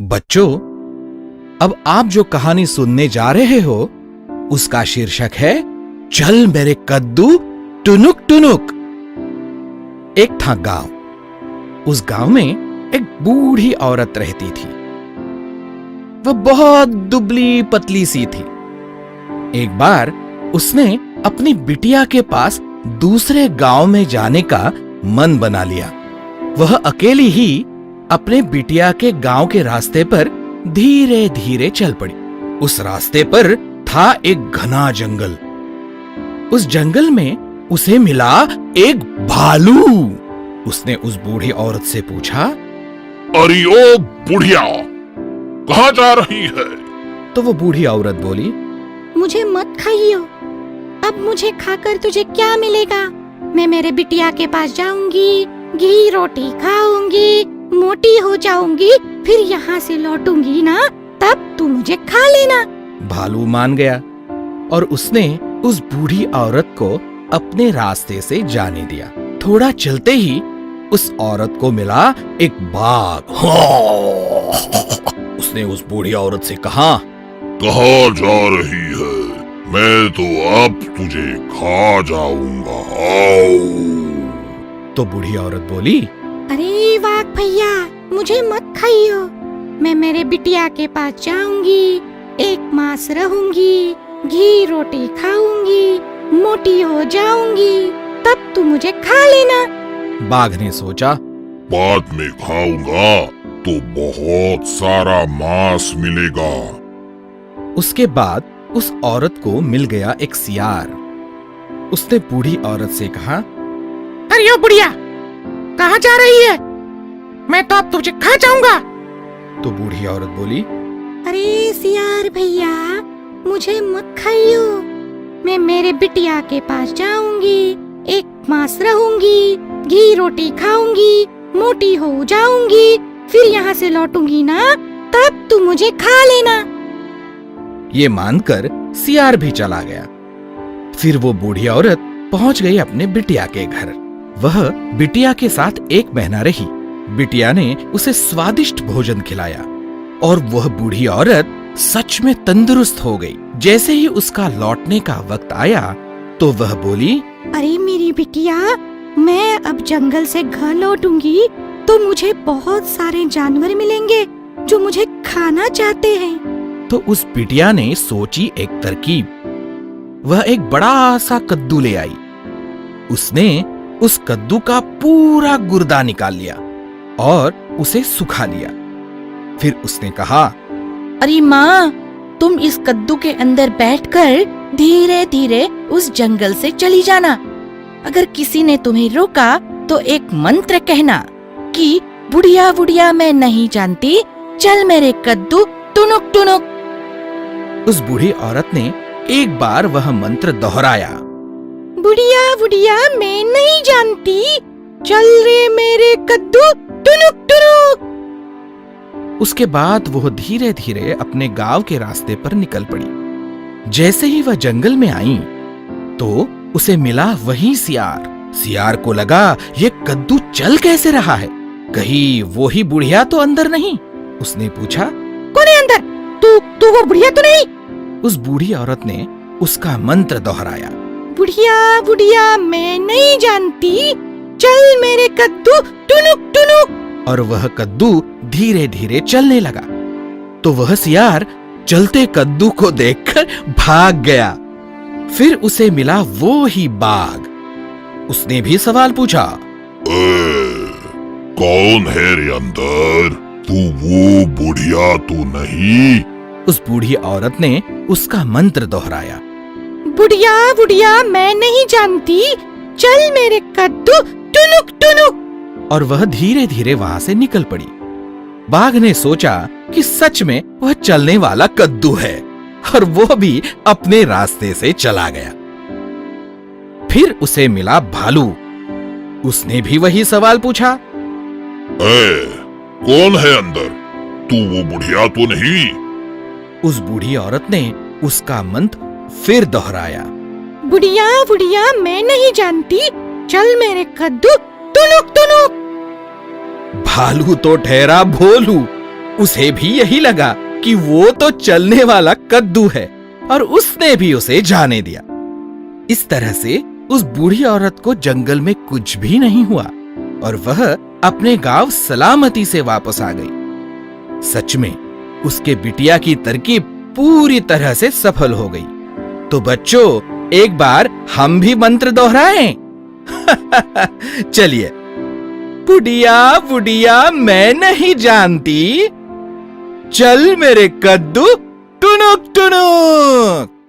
बच्चों, अब आप जो कहानी सुनने जा रहे हो उसका शीर्षक है चल मेरे कद्दू टुनुक टुनुक। एक था गांव। उस गांव में एक बूढ़ी औरत रहती थी। वह बहुत दुबली पतली सी थी। एक बार उसने अपनी बिटिया के पास दूसरे गांव में जाने का मन बना लिया। वह अकेली ही अपने बिटिया के गांव के रास्ते पर धीरे धीरे चल पड़ी। उस रास्ते पर था एक घना जंगल। उस जंगल में उसे मिला एक भालू। उसने उस बूढ़ी औरत से पूछा, अरे ओ बुढ़िया, कहाँ जा रही है? तो वो बूढ़ी औरत बोली, मुझे मत खाइयो। अब मुझे खाकर तुझे क्या मिलेगा? मैं मेरे बिटिया के पास जाऊंगी, घी रोटी खाऊंगी, मोटी हो जाऊंगी, फिर यहाँ से लौटूंगी ना, तब तू मुझे खा लेना। भालू मान गया और उसने उस बूढ़ी औरत को अपने रास्ते से जाने दिया। थोड़ा चलते ही उस औरत को मिला एक बाघ। उसने उस बूढ़ी औरत से कहा, कहाँ जा रही है? मैं तो अब तुझे खा जाऊंगा। आओ। तो बूढ़ी औरत बोली, अरे वाघ भैया, मुझे मत खाइयो। मैं मेरे बिटिया के पास जाऊंगी, एक मास रहूंगी, घी रोटी खाऊंगी, मोटी हो जाऊंगी, तब तू मुझे खा लेना। बाघ ने सोचा, बाद में खाऊंगा तो बहुत सारा मांस मिलेगा। उसके बाद उस औरत को मिल गया एक सियार। उसने बूढ़ी औरत से कहा, अरे ओ बुढ़िया, कहाँ जा रही है? मैं तो अब तुझे खा जाऊंगा। तो बूढ़ी औरत बोली, अरे सियार भैया, मुझे मत खाइयो। मैं मेरे बिटिया के पास जाऊंगी, एक मास रहूंगी, घी रोटी खाऊंगी, मोटी हो जाऊंगी, फिर यहाँ से लौटूंगी ना, तब तू मुझे खा लेना। ये मानकर सियार भी चला गया। फिर वो बूढ़ी औरत पहुंच गई अपने बिटिया के घर। वह बिटिया के साथ 1 महीना रही। बिटिया ने उसे स्वादिष्ट भोजन खिलाया और वह बूढ़ी औरत सच में तंदुरुस्त हो गई। जैसे ही उसका लौटने का वक्त आया तो वह बोली, अरे मेरी बिटिया, मैं अब जंगल से घर लौटूंगी तो मुझे बहुत सारे जानवर मिलेंगे जो मुझे खाना चाहते हैं। तो उस बिटिया ने सोची एक तरकीब। वह एक बड़ा सा कद्दू ले आई। उसने उस कद्दू का पूरा गुर्दा निकाल लिया और उसे सुखा लिया। फिर उसने कहा, अरे माँ, तुम इस कद्दू के अंदर बैठकर धीरे धीरे उस जंगल से चली जाना। अगर किसी ने तुम्हें रोका तो एक मंत्र कहना कि बुढ़िया बुढ़िया मैं नहीं जानती, चल मेरे कद्दू टुनुक टुनुक। उस बूढ़ी औरत ने एक बार वह मंत्र दोहराया, बुढ़िया बुढ़िया मैं नहीं जानती, चल रे मेरे कद्दू टुनुक टुनुक। उसके बाद वह धीरे धीरे अपने गांव के रास्ते पर निकल पड़ी। जैसे ही वह जंगल में आई तो उसे मिला वही सियार। सियार को लगा ये कद्दू चल कैसे रहा है, कहीं वो ही बुढ़िया तो अंदर नहीं। उसने पूछा, कौन है अंदर? तू वो बुढ़िया तो नहीं? उस बूढ़ी औरत ने उसका मंत्र दोहराया, बुढ़िया बुढ़िया मैं नहीं जानती, चल मेरे कद्दू टुनुक टुनुक। और वह कद्दू धीरे धीरे चलने लगा। तो वह सियार चलते कद्दू को देखकर भाग गया। फिर उसे मिला वो ही बाघ। उसने भी सवाल पूछा, कौन है रे अंदर? तू वो बुढ़िया तो नहीं? उस बूढ़ी औरत ने उसका मंत्र दोहराया, बुढ़िया बुढ़िया मैं नहीं जानती, चल मेरे कद्दू टुनुक टुनुक। और वह धीरे धीरे वहां से निकल पड़ी। बाघ ने सोचा कि सच में वह चलने वाला कद्दू है और वो भी अपने रास्ते से चला गया। फिर उसे मिला भालू। उसने भी वही सवाल पूछा, कौन है अंदर? तू वो बुढ़िया तो नहीं? उस बूढ़ी औरत ने उसका मंत्र फिर दोहराया, बुढ़िया बुढ़िया मैं नहीं जानती, चल मेरे कद्दू टुनुक टुनुक। भालू तो ठहरा भोलू। उसे भी यही लगा कि वो तो चलने वाला कद्दू है और उसने भी उसे जाने दिया। इस तरह से उस बूढ़ी औरत को जंगल में कुछ भी नहीं हुआ और वह अपने गांव सलामती से वापस आ गई। सच में उसके बिटिया की तरकीब पूरी तरह से सफल हो गई। तो बच्चों, एक बार हम भी मंत्र दोहराएं। चलिए। बुढ़िया बुढ़िया मैं नहीं जानती, चल मेरे कद्दू टुनुक टुनुक।